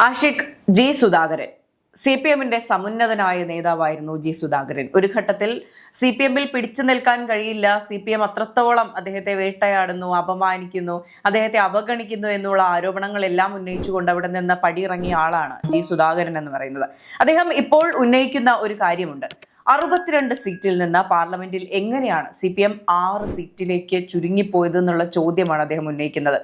Ashiq, G Sudhakaran CPM-ന്റെ സമുന്നതനായ നേതാവായിരുന്നു G Sudhakaran. ഒരു ഘട്ടത്തിൽ CPM-ൽ പിടിച്ചു നിൽക്കാൻ കഴിയില്ല, CPM അത്രത്തോളം അദ്ദേഹത്തെ വേട്ടയാടുന്നു, അപമാനിക്കുന്നു, അദ്ദേഹത്തെ അവഗണിക്കുന്നു എന്നുള്ള ആരോപണങ്ങളെല്ലാം ഉന്നയിച്ചുകൊണ്ട് അവിടെ നിന്ന് പടിയിറങ്ങിയ ആളാണ് ജി സുധാകരൻ എന്ന് പറയുന്നത്. അദ്ദേഹം ഇപ്പോൾ ഉന്നയിക്കുന്ന ഒരു കാര്യമുണ്ട്. 62 സീറ്റിൽ നിന്ന് പാർലമെന്റിൽ എങ്ങനെയാണ് CPM 6 സീറ്റിലേക്ക് ചുരുങ്ങിപ്പോയത് എന്നുള്ള ചോദ്യമാണ് അദ്ദേഹം ഉന്നയിക്കുന്നത്.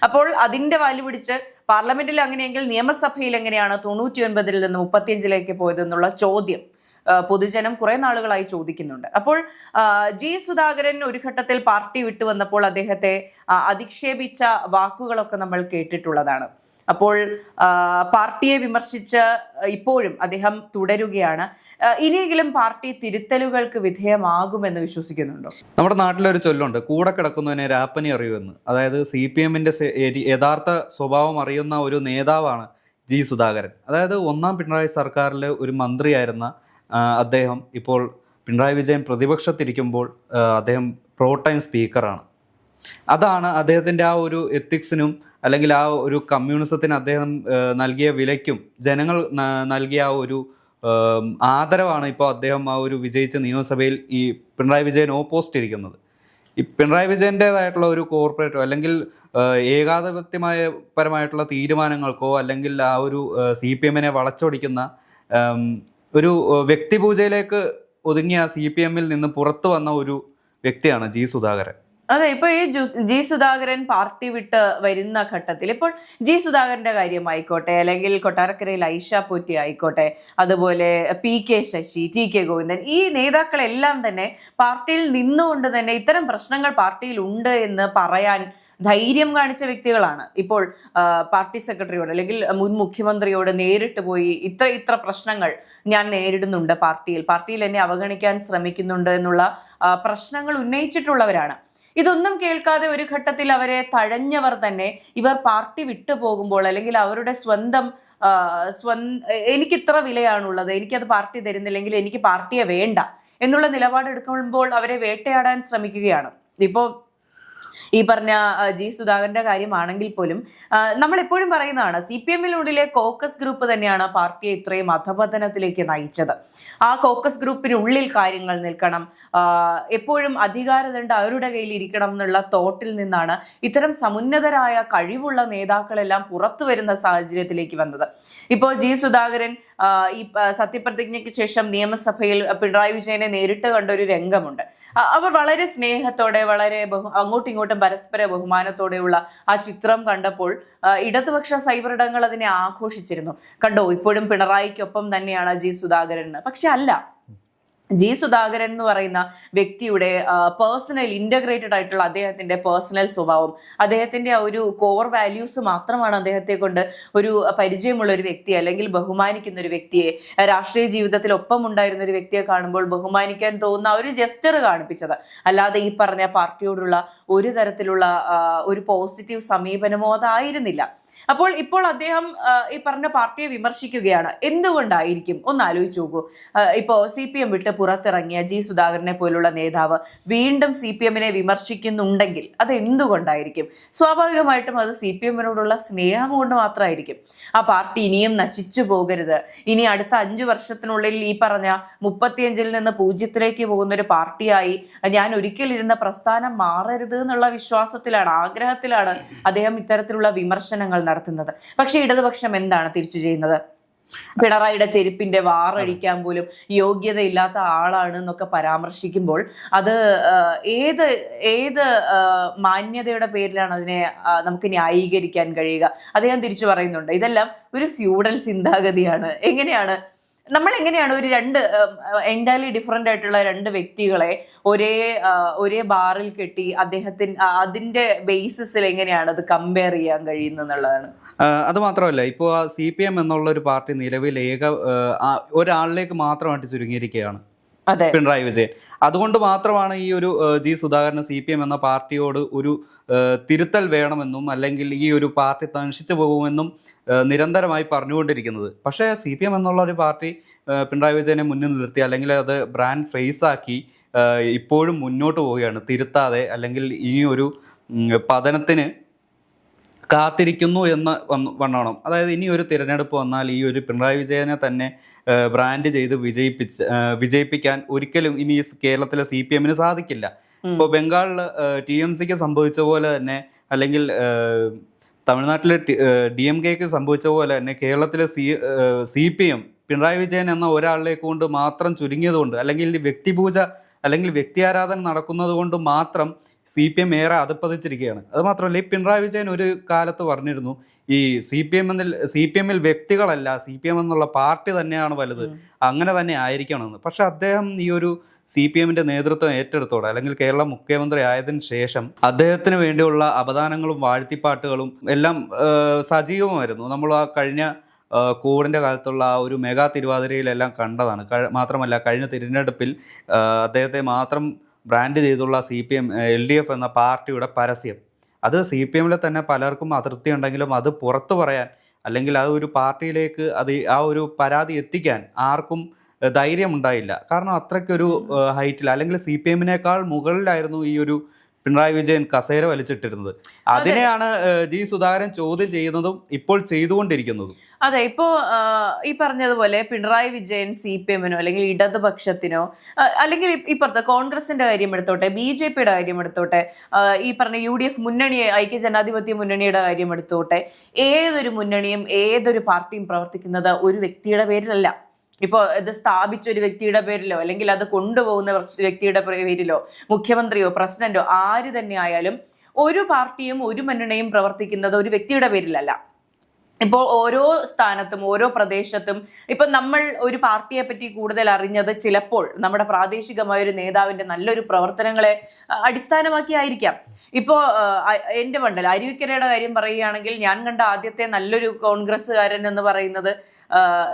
അപ്പോൾ അതിന്റെ വാല് പിടിച്ച് പാർലമെന്റിൽ അങ്ങനെയെങ്കിൽ നിയമസഭയിൽ എങ്ങനെയാണ് 99-ൽ നിന്ന് 35-ലേക്ക് പോയത് എന്നുള്ള ചോദ്യം പൊതുജനം കുറെ നാളുകളായി ചോദിക്കുന്നുണ്ട്. അപ്പോൾ ജി സുധാകരൻ ഒരു ഘട്ടത്തിൽ പാർട്ടി വിട്ടുവന്നപ്പോൾ അദ്ദേഹത്തെ അധിക്ഷേപിച്ച വാക്കുകളൊക്കെ നമ്മൾ കേട്ടിട്ടുള്ളതാണ്. അപ്പോൾ പാർട്ടിയെ വിമർശിച്ച് ഇപ്പോഴും അദ്ദേഹം തുടരുകയാണ്. ഇനിയെങ്കിലും പാർട്ടി തിരുത്തലുകൾക്ക് വിധേയമാകുമെന്ന് വിശ്വസിക്കുന്നുണ്ടോ? നമ്മുടെ നാട്ടിലൊരു ചൊല്ലുണ്ട്, കൂടെ കിടക്കുന്നവനെ രാപ്പനി അറിയുമെന്ന്. അതായത് CPM-ന്റെ യഥാർത്ഥ സ്വഭാവം അറിയുന്ന ഒരു നേതാവാണ് ജി സുധാകരൻ. അതായത് ഒന്നാം പിണറായി സർക്കാരിൽ ഒരു മന്ത്രിയായിരുന്ന അദ്ദേഹം ഇപ്പോൾ പിണറായി വിജയൻ പ്രതിപക്ഷത്തിരിക്കുമ്പോൾ അദ്ദേഹം പ്രോ ടൈം സ്പീക്കറാണ്. അതാണ് അദ്ദേഹത്തിൻ്റെ ആ ഒരു എത്തിക്സിനും അല്ലെങ്കിൽ ആ ഒരു കമ്മ്യൂണിസത്തിന് അദ്ദേഹം നൽകിയ വിലയ്ക്കും ജനങ്ങൾ നൽകിയ ആ ഒരു ആദരവാണ് ഇപ്പോൾ അദ്ദേഹം ആ ഒരു വിജയിച്ച നിയമസഭയിൽ ഈ പിണറായി വിജയൻ ഓപ്പോസിറ്റ് ഇരിക്കുന്നത്. ഈ പിണറായി വിജയൻ്റേതായിട്ടുള്ള ഒരു കോർപ്പറേറ്റോ അല്ലെങ്കിൽ ഏകാധിപത്യമായ പരമായിട്ടുള്ള തീരുമാനങ്ങൾക്കോ അല്ലെങ്കിൽ ആ ഒരു CPM-നെ വളച്ചൊടിക്കുന്ന ഒരു വ്യക്തിപൂജയിലേക്ക് ഒതുങ്ങിയ CPM-ൽ നിന്ന് പുറത്തു വന്ന ഒരു വ്യക്തിയാണ് ജി സുധാകരൻ. അതെ, ഇപ്പൊ ഈ ജി സുധാകരൻ പാർട്ടി വിട്ട് വരുന്ന ഘട്ടത്തിൽ ഇപ്പോൾ ജി സുധാകരന്റെ കാര്യമായിക്കോട്ടെ, അല്ലെങ്കിൽ കൊട്ടാരക്കരയിൽ ഐഷ പോറ്റി ആയിക്കോട്ടെ, അതുപോലെ PK ശശി, TK ഗോവിന്ദൻ, ഈ നേതാക്കളെല്ലാം തന്നെ പാർട്ടിയിൽ നിന്നുകൊണ്ട് തന്നെ ഇത്തരം പ്രശ്നങ്ങൾ പാർട്ടിയിൽ ഉണ്ട് എന്ന് പറയാൻ ധൈര്യം കാണിച്ച വ്യക്തികളാണ്. ഇപ്പോൾ പാർട്ടി സെക്രട്ടറിയോട് അല്ലെങ്കിൽ മുൻ മുഖ്യമന്ത്രിയോട് നേരിട്ട് പോയി ഇത്ര പ്രശ്നങ്ങൾ ഞാൻ നേരിടുന്നുണ്ട്, പാർട്ടിയിൽ എന്നെ അവഗണിക്കാൻ ശ്രമിക്കുന്നുണ്ട് എന്നുള്ള പ്രശ്നങ്ങൾ ഉന്നയിച്ചിട്ടുള്ളവരാണ്. ഇതൊന്നും കേൾക്കാതെ ഒരു ഘട്ടത്തിൽ അവരെ തഴഞ്ഞവർ തന്നെ ഇവർ പാർട്ടി വിട്ടു പോകുമ്പോൾ അല്ലെങ്കിൽ അവരുടെ എനിക്ക് ഇത്ര വിലയാണുള്ളത്, എനിക്കത് പാർട്ടി തരുന്നില്ലെങ്കിൽ എനിക്ക് പാർട്ടിയെ വേണ്ട എന്നുള്ള നിലപാടെടുക്കുമ്പോൾ അവരെ വേട്ടയാടാൻ ശ്രമിക്കുകയാണ്. ഇപ്പോൾ ഈ പറഞ്ഞ ജി സുധാകരന്റെ കാര്യമാണെങ്കിൽ പോലും നമ്മൾ എപ്പോഴും പറയുന്നതാണ്, CPM-നുള്ളിലെ കോക്കസ് ഗ്രൂപ്പ് തന്നെയാണ് പാർട്ടിയെ ഇത്രയും അധപതനത്തിലേക്ക് നയിച്ചത്. ആ കോക്കസ് ഗ്രൂപ്പിനുള്ളിൽ കാര്യങ്ങൾ നിൽക്കണം, എപ്പോഴും അധികാരദണ്ഡ് അവരുടെ കയ്യിൽ ഇരിക്കണം എന്നുള്ള തോട്ടിൽ നിന്നാണ് ഇത്തരം സമുന്നതരായ കഴിവുള്ള നേതാക്കളെല്ലാം പുറത്തു വരുന്ന സാഹചര്യത്തിലേക്ക് വന്നത്. ഇപ്പോൾ ജി സുധാകരൻ ഈ സത്യപ്രതിജ്ഞയ്ക്ക് ശേഷം നിയമസഭയിൽ പിണറായി വിജയനെ നേരിട്ട് കണ്ട ഒരു രംഗമുണ്ട്. അവർ വളരെ സ്നേഹത്തോടെ, വളരെ അങ്ങോട്ടും ഇങ്ങോട്ടും പരസ്പര ബഹുമാനത്തോടെയുള്ള ആ ചിത്രം കണ്ടപ്പോൾ ഇടതുപക്ഷ സൈബറിടങ്ങൾ അതിനെ ആഘോഷിച്ചിരുന്നു. കണ്ടോ, ഇപ്പോഴും പിണറായിക്കൊപ്പം തന്നെയാണ് ജി സുധാകരൻ. പക്ഷെ അല്ല, ജി സുധാകരൻ എന്ന് പറയുന്ന വ്യക്തിയുടെ പേഴ്സണൽ ഇന്റഗ്രേറ്റഡ് ആയിട്ടുള്ള അദ്ദേഹത്തിന്റെ പേഴ്സണൽ സ്വഭാവം, അദ്ദേഹത്തിന്റെ ആ ഒരു കോർ വാല്യൂസ് മാത്രമാണ് അദ്ദേഹത്തെ കൊണ്ട് ഒരു പരിചയമുള്ള ഒരു വ്യക്തി അല്ലെങ്കിൽ ബഹുമാനിക്കുന്ന ഒരു വ്യക്തിയെ, രാഷ്ട്രീയ ജീവിതത്തിൽ ഒപ്പം ഉണ്ടായിരുന്ന ഒരു വ്യക്തിയെ കാണുമ്പോൾ ബഹുമാനിക്കാൻ തോന്നുന്ന ഒരു ജസ്റ്റർ കാണിപ്പിച്ചത്. അല്ലാതെ ഈ പറഞ്ഞ പാർട്ടിയോടുള്ള ഒരു തരത്തിലുള്ള ഒരു പോസിറ്റീവ് സമീപനമോ അതായിരുന്നില്ല. അപ്പോൾ ഇപ്പോൾ അദ്ദേഹം ഈ പറഞ്ഞ പാർട്ടിയെ വിമർശിക്കുകയാണ്. എന്തുകൊണ്ടായിരിക്കും? ഒന്ന് ആലോചിച്ച് നോക്കൂ. ഇപ്പോൾ CPM വിട്ട് പുറത്തിറങ്ങിയ ജി സുധാകരനെ പോലുള്ള നേതാവ് വീണ്ടും CPM-നെ വിമർശിക്കുന്നുണ്ടെങ്കിൽ അത് എന്തുകൊണ്ടായിരിക്കും? സ്വാഭാവികമായിട്ടും അത് CPM-നോടുള്ള സ്നേഹം കൊണ്ട് മാത്രമായിരിക്കും. ആ പാർട്ടി ഇനിയും നശിച്ചു പോകരുത്, ഇനി അടുത്ത 5 വർഷത്തിനുള്ളിൽ ഈ പറഞ്ഞ 35-ൽ നിന്ന് 0-ലേക്ക് പോകുന്ന ഒരു പാർട്ടിയായി ഞാൻ ഒരിക്കൽ ഇരുന്ന പ്രസ്ഥാനം മാറരുത് എന്നുള്ള വിശ്വാസത്തിലാണ്, ആഗ്രഹത്തിലാണ് അദ്ദേഹം ഇത്തരത്തിലുള്ള വിമർശനങ്ങൾ നടത്തുന്നത്. പക്ഷെ ഇടതുപക്ഷം എന്താണ് തിരിച്ചു ചെയ്യുന്നത്? പിണറായിയുടെ ചെരുപ്പിന്റെ വാറഴിക്കാൻ പോലും യോഗ്യതയില്ലാത്ത ആളാണ് എന്നൊക്കെ പരാമർശിക്കുമ്പോൾ അത് ഏത് മാന്യതയുടെ പേരിലാണ് അതിനെ നമുക്ക് ന്യായീകരിക്കാൻ കഴിയുക? അദ്ദേഹം തിരിച്ചു പറയുന്നുണ്ട്, ഇതെല്ലാം ഒരു ഫ്യൂഡൽ ചിന്താഗതിയാണ്. നമ്മൾ എങ്ങനെയാണ് ഒരു എൻറ്റയർലി ഡിഫറെന്റ് ആയിട്ടുള്ള 2 വ്യക്തികളെ ഒരേ ബാറിൽ കെട്ടി അതിന്റെ ബേസിസിൽ എങ്ങനെയാണ് അത് കമ്പയർ ചെയ്യാൻ കഴിയുന്നത് എന്നുള്ളതാണ്. അത് മാത്രമല്ല, ഇപ്പോൾ CPM എന്നുള്ള ഒരു പാർട്ടി നിലവിൽ ഒരാളിലേക്ക് മാത്രമായിട്ട് ചുരുങ്ങിയിരിക്കുകയാണ്, പിണറായി വിജയൻ. അതുകൊണ്ട് മാത്രമാണ് ഈ ഒരു ജി സുധാകരന് CPM എന്ന പാർട്ടിയോട് ഒരു തിരുത്തൽ വേണമെന്നും അല്ലെങ്കിൽ ഈ ഒരു പാർട്ടി തനിച്ചു പോകുമെന്നും നിരന്തരമായി പറഞ്ഞുകൊണ്ടിരിക്കുന്നത്. പക്ഷേ CPM എന്നുള്ള ഒരു പാർട്ടി പിണറായി വിജയനെ മുന്നിൽ നിർത്തി അല്ലെങ്കിൽ അത് ബ്രാൻഡ് ഫേസ് ആക്കി ഇപ്പോഴും മുന്നോട്ട് പോവുകയാണ്, തിരുത്താതെ അല്ലെങ്കിൽ ഈ ഒരു പതനത്തിന് കാത്തിരിക്കുന്നു എന്ന് വന്നോണം. അതായത് ഇനി ഒരു തിരഞ്ഞെടുപ്പ് വന്നാൽ ഈ ഒരു പിണറായി വിജയനെ തന്നെ ബ്രാൻഡ് ചെയ്ത് വിജയിപ്പിക്കാൻ ഒരിക്കലും ഇനി കേരളത്തിലെ CPM സാധിക്കില്ല. ഇപ്പോൾ ബംഗാളിൽ TMCക്ക് സംഭവിച്ച പോലെ തന്നെ, അല്ലെങ്കിൽ തമിഴ്നാട്ടിലെ DMKക്ക് സംഭവിച്ച പോലെ തന്നെ കേരളത്തിലെ CPM പിണറായി വിജയൻ എന്ന ഒരാളിലേക്ക് കൊണ്ട് മാത്രം ചുരുങ്ങിയതുകൊണ്ട്, അല്ലെങ്കിൽ വ്യക്തിപൂജ അല്ലെങ്കിൽ വ്യക്തിയാരാധന നടക്കുന്നത് കൊണ്ട് മാത്രം CPM ഏറെ അധപ്പതിച്ചിരിക്കുകയാണ്. അത് മാത്രമല്ല, ഈ പിണറായി വിജയൻ ഒരു കാലത്ത് പറഞ്ഞിരുന്നു, ഈ CPM-ൽ വ്യക്തികളല്ല, CPM എന്നുള്ള പാർട്ടി തന്നെയാണ് വലുത്, അങ്ങനെ തന്നെ ആയിരിക്കണമെന്ന്. പക്ഷെ അദ്ദേഹം ഈ ഒരു CPM-ന്റെ നേതൃത്വം ഏറ്റെടുത്തോടെ, അല്ലെങ്കിൽ കേരള മുഖ്യമന്ത്രി ആയതിനു ശേഷം അദ്ദേഹത്തിന് വേണ്ടിയുള്ള അപദാനങ്ങളും വാഴ്ത്തിപ്പാട്ടുകളും എല്ലാം സജീവമായിരുന്നു. നമ്മൾ ആ കഴിഞ്ഞ കോവിഡിൻ്റെ കാലത്തുള്ള ആ ഒരു മെഗാ തിരുവാതിരയിലെല്ലാം കണ്ടതാണ്. മാത്രമല്ല, കഴിഞ്ഞ തിരഞ്ഞെടുപ്പിൽ അദ്ദേഹത്തെ മാത്രം ബ്രാൻഡ് ചെയ്തുള്ള CPM LDF എന്ന പാർട്ടിയുടെ പരസ്യം, അത് CPM-ലെ തന്നെ പലർക്കും അതൃപ്തി ഉണ്ടെങ്കിലും അത് പുറത്തു പറയാൻ, അല്ലെങ്കിൽ ആ ഒരു പാർട്ടിയിലേക്ക് ആ ഒരു പരാതി എത്തിക്കാൻ ആർക്കും ധൈര്യം ഉണ്ടായില്ല. കാരണം അത്രയ്ക്കൊരു ഹൈറ്റിൽ, അല്ലെങ്കിൽ CPM-നേക്കാൾ മുകളിലായിരുന്നു ഈ ഒരു പിണറായി വിജയൻ കസേര വലിച്ചിട്ടിരുന്നത്. അതിനെയാണ് ജി സുധാകരൻ ചോദ്യം ചെയ്യുന്നതും ഇപ്പോൾ ചെയ്തുകൊണ്ടിരിക്കുന്നതും. അതെ, ഇപ്പോ ഈ പറഞ്ഞതുപോലെ പിണറായി വിജയൻ CPM-നോ അല്ലെങ്കിൽ ഇടതുപക്ഷത്തിനോ, അല്ലെങ്കിൽ ഇപ്പുറത്തെ കോൺഗ്രസിന്റെ കാര്യം എടുത്തോട്ടെ, BJP-യുടെ കാര്യം എടുത്തോട്ടെ, ഈ പറഞ്ഞ UDF മുന്നണി, ഐക്യജനാധിപത്യ മുന്നണിയുടെ കാര്യം എടുത്തോട്ടെ, ഏതൊരു മുന്നണിയും ഏതൊരു പാർട്ടിയും പ്രവർത്തിക്കുന്നത് ഒരു വ്യക്തിയുടെ പേരിലല്ല. ഇപ്പോൾ ഇത് സ്ഥാപിച്ച ഒരു വ്യക്തിയുടെ പേരിലോ, അല്ലെങ്കിൽ അത് കൊണ്ടുപോകുന്ന വ്യക്തിയുടെ പേരിലോ, മുഖ്യമന്ത്രിയോ പ്രസിഡന്റോ ആര് തന്നെ ആയാലും ഒരു പാർട്ടിയും ഒരു മുന്നണിയും പ്രവർത്തിക്കുന്നത് ഒരു വ്യക്തിയുടെ പേരിലല്ല. ഇപ്പോൾ ഓരോ സ്ഥാനത്തും ഓരോ പ്രദേശത്തും ഇപ്പൊ നമ്മൾ ഒരു പാർട്ടിയെ പറ്റി കൂടുതൽ അറിഞ്ഞത് ചിലപ്പോൾ നമ്മുടെ പ്രാദേശികമായ ഒരു നേതാവിന്റെ നല്ലൊരു പ്രവർത്തനങ്ങളെ അടിസ്ഥാനമാക്കി ആയിരിക്കാം. ഇപ്പോ എന്റെ മണ്ഡലം അരുവിക്കരയുടെ കാര്യം പറയുകയാണെങ്കിൽ, ഞാൻ കണ്ട ആദ്യത്തെ നല്ലൊരു കോൺഗ്രസ്സുകാരൻ എന്ന് പറയുന്നത്,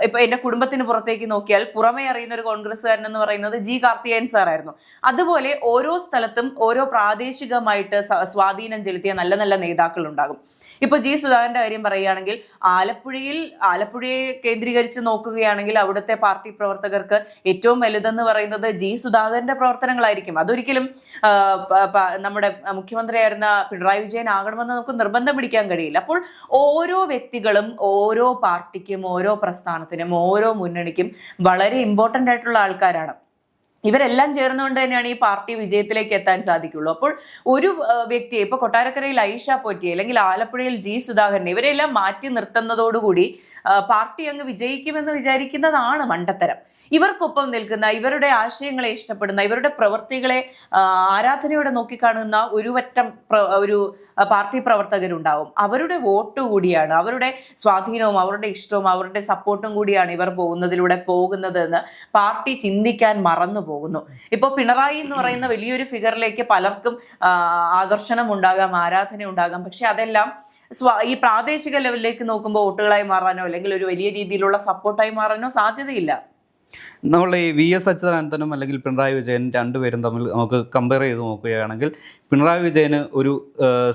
ഇപ്പൊ എന്റെ കുടുംബത്തിന് പുറത്തേക്ക് നോക്കിയാൽ പുറമെ അറിയുന്ന ഒരു കോൺഗ്രസ്സുകാരൻ എന്ന് പറയുന്നത് G. കാർത്തികേയൻ സാറായിരുന്നു. അതുപോലെ ഓരോ സ്ഥലത്തും ഓരോ പ്രാദേശികമായിട്ട് സ്വാധീനം ചെലുത്തിയ നല്ല നല്ല നേതാക്കൾ ഉണ്ടാകും. ഇപ്പൊ G. സുധാകരന്റെ കാര്യം പറയുകയാണെങ്കിൽ, ആലപ്പുഴയെ കേന്ദ്രീകരിച്ച് നോക്കുകയാണെങ്കിൽ അവിടുത്തെ പാർട്ടി പ്രവർത്തകർക്ക് ഏറ്റവും വലുതെന്ന് പറയുന്നത് G. സുധാകരന്റെ പ്രവർത്തനങ്ങളായിരിക്കും. അതൊരിക്കലും നമ്മുടെ മുഖ്യമന്ത്രിയായിരുന്ന പിണറായി വിജയൻ ആകണമെന്ന് നമുക്ക് നിർബന്ധം പിടിക്കാൻ കഴിയില്ല. അപ്പോൾ ഓരോ വ്യക്തികളും ഓരോ പാർട്ടിക്കും ഓരോ പ്രസ്ഥാനത്തിനും ഓരോ മുന്നണിക്കും വളരെ ഇമ്പോർട്ടൻ്റ് ആയിട്ടുള്ള ആൾക്കാരാണ്. ഇവരെല്ലാം ചേർന്നുകൊണ്ട് തന്നെയാണ് ഈ പാർട്ടി വിജയത്തിലേക്ക് എത്താൻ സാധിക്കുള്ളൂ. അപ്പോൾ ഒരു വ്യക്തിയെ, ഇപ്പൊ കൊട്ടാരക്കരയിൽ ഐഷ പോറ്റി അല്ലെങ്കിൽ ആലപ്പുഴയിൽ G. സുധാകരൻ, ഇവരെല്ലാം മാറ്റി നിർത്തുന്നതോടുകൂടി പാർട്ടി അങ്ങ് വിജയിക്കുമെന്ന് വിചാരിക്കുന്നതാണ് മണ്ടത്തരം. ഇവർക്കൊപ്പം നിൽക്കുന്ന, ഇവരുടെ ആശയങ്ങളെ ഇഷ്ടപ്പെടുന്ന, ഇവരുടെ പ്രവൃത്തികളെ ആരാധനയോടെ നോക്കിക്കാണുന്ന ഒരു പാർട്ടി പ്രവർത്തകരുണ്ടാവും. അവരുടെ വോട്ട് കൂടിയാണ്, അവരുടെ സ്വാധീനവും അവരുടെ ഇഷ്ടവും അവരുടെ സപ്പോർട്ടും കൂടിയാണ് ഇവർ പോകുന്നത് എന്ന് പാർട്ടി ചിന്തിക്കാൻ മറന്നു പോകുന്നു. ഇപ്പോൾ പിണറായി എന്ന് പറയുന്ന വലിയൊരു ഫിഗറിലേക്ക് പലർക്കും ആകർഷണം ഉണ്ടാകാം, ആരാധന ഉണ്ടാകാം. പക്ഷെ അതെല്ലാം ഈ പ്രാദേശിക ലെവലിലേക്ക് നോക്കുമ്പോൾ വോട്ടുകളായി മാറാനോ അല്ലെങ്കിൽ ഒരു വലിയ രീതിയിലുള്ള സപ്പോർട്ടായി മാറാനോ സാധ്യതയില്ല. നമ്മൾ ഈ VS അച്യുതാനന്ദനും അല്ലെങ്കിൽ പിണറായി വിജയൻ രണ്ടുപേരും തമ്മിൽ നമുക്ക് കമ്പയർ ചെയ്ത് നോക്കുകയാണെങ്കിൽ, പിണറായി വിജയന് ഒരു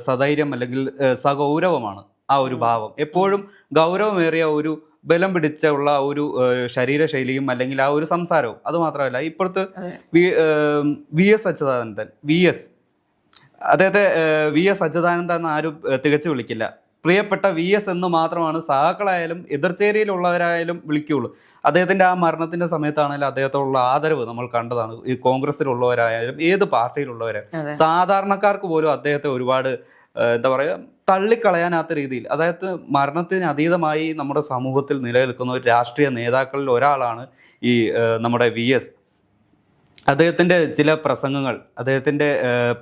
സധൈര്യം അല്ലെങ്കിൽ സഗൗരവമാണ് ആ ഒരു ഭാവം. എപ്പോഴും ഗൗരവമേറിയ ഒരു ബലം പിടിച്ചുള്ള ഒരു ശരീരശൈലിയും അല്ലെങ്കിൽ ആ ഒരു സംസാരവും. അതുമാത്രമല്ല, ഇപ്പോഴത്തെ VS അച്യുതാനന്ദൻ, അദ്ദേഹത്തെ VS അച്യുതാനന്ദൻ എന്ന് ആരും തികച്ചു വിളിക്കില്ല. പ്രിയപ്പെട്ട VS എന്ന് മാത്രമാണ് സഹാക്കളായാലും എതിർചേരിയിലുള്ളവരായാലും വിളിക്കുകയുള്ളൂ. അദ്ദേഹത്തിൻ്റെ ആ മരണത്തിൻ്റെ സമയത്താണെങ്കിലും അദ്ദേഹത്തോടുള്ള ആദരവ് നമ്മൾ കണ്ടതാണ്. ഈ കോൺഗ്രസ്സിലുള്ളവരായാലും ഏത് പാർട്ടിയിലുള്ളവരായാലും സാധാരണക്കാർക്ക് പോലും അദ്ദേഹത്തെ ഒരുപാട് എന്താ പറയുക, തള്ളിക്കളയാനാത്ത രീതിയിൽ, അതായത് മരണത്തിന് അതീതമായി നമ്മുടെ സമൂഹത്തിൽ നിലനിൽക്കുന്ന ഒരു രാഷ്ട്രീയ നേതാക്കളിൽ ഒരാളാണ് ഈ നമ്മുടെ VS. അദ്ദേഹത്തിൻ്റെ ചില പ്രസംഗങ്ങൾ, അദ്ദേഹത്തിൻ്റെ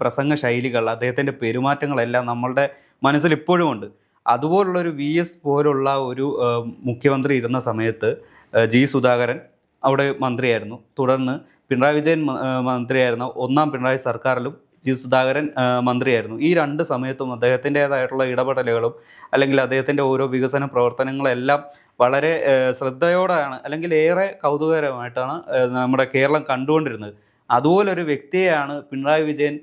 പ്രസംഗ ശൈലികൾ, അദ്ദേഹത്തിൻ്റെ പെരുമാറ്റങ്ങളെല്ലാം നമ്മളുടെ മനസ്സിൽ ഇപ്പോഴും ഉണ്ട്. അതുപോലുള്ളൊരു VS പോലുള്ള ഒരു മുഖ്യമന്ത്രി ഇരുന്ന സമയത്ത് G. സുധാകരൻ അവിടെ മന്ത്രിയായിരുന്നു. തുടർന്ന് പിണറായി വിജയൻ മന്ത്രിയായിരുന്നു. ഒന്നാം പിണറായി സർക്കാരിലും G. സുധാകരൻ മന്ത്രിയായിരുന്നു. ഈ രണ്ട് സമയത്തും അദ്ദേഹത്തിൻ്റെതായിട്ടുള്ള ഇടപെടലുകളും അല്ലെങ്കിൽ അദ്ദേഹത്തിൻ്റെ ഓരോ വികസന പ്രവർത്തനങ്ങളെല്ലാം വളരെ ശ്രദ്ധയോടെയാണ്, അല്ലെങ്കിൽ ഏറെ കൗതുകകരമായിട്ടാണ് നമ്മുടെ കേരളം കണ്ടുകൊണ്ടിരുന്നത്. അതുപോലൊരു വ്യക്തിയെയാണ് പിണറായി വിജയൻ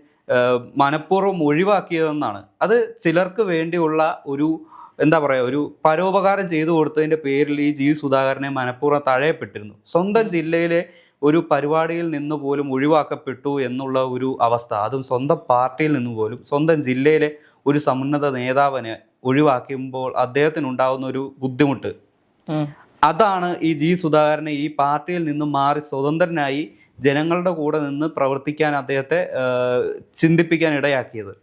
മനഃപൂർവ്വം ഒഴിവാക്കിയതെന്നാണ്. അത് ചിലർക്ക് വേണ്ടിയുള്ള ഒരു എന്താ പറയുക, ഒരു പരോപകാരം ചെയ്തു കൊടുത്തതിൻ്റെ പേരിൽ ഈ G. സുധാകരനെ മനഃപൂർവ്വം തഴയപ്പെട്ടിരുന്നു. സ്വന്തം ജില്ലയിലെ ഒരു പരിപാടിയിൽ നിന്ന് പോലും ഒഴിവാക്കപ്പെട്ടു എന്നുള്ള ഒരു അവസ്ഥ, അതും സ്വന്തം പാർട്ടിയിൽ നിന്ന് പോലും, സ്വന്തം ജില്ലയിലെ ഒരു സമുന്നത നേതാവിനെ ഒഴിവാക്കുമ്പോൾ അദ്ദേഹത്തിനുണ്ടാവുന്ന ഒരു ബുദ്ധിമുട്ട്, അതാണ് ഈ ജി സുധാകരനെ ഈ പാർട്ടിയിൽ നിന്നും മാറി സ്വതന്ത്രനായി ജനങ്ങളുടെ കൂടെ നിന്ന് പ്രവർത്തിക്കാൻ അദ്ദേഹത്തെ ചിന്തിപ്പിക്കാൻ ഇടയാക്കിയത്.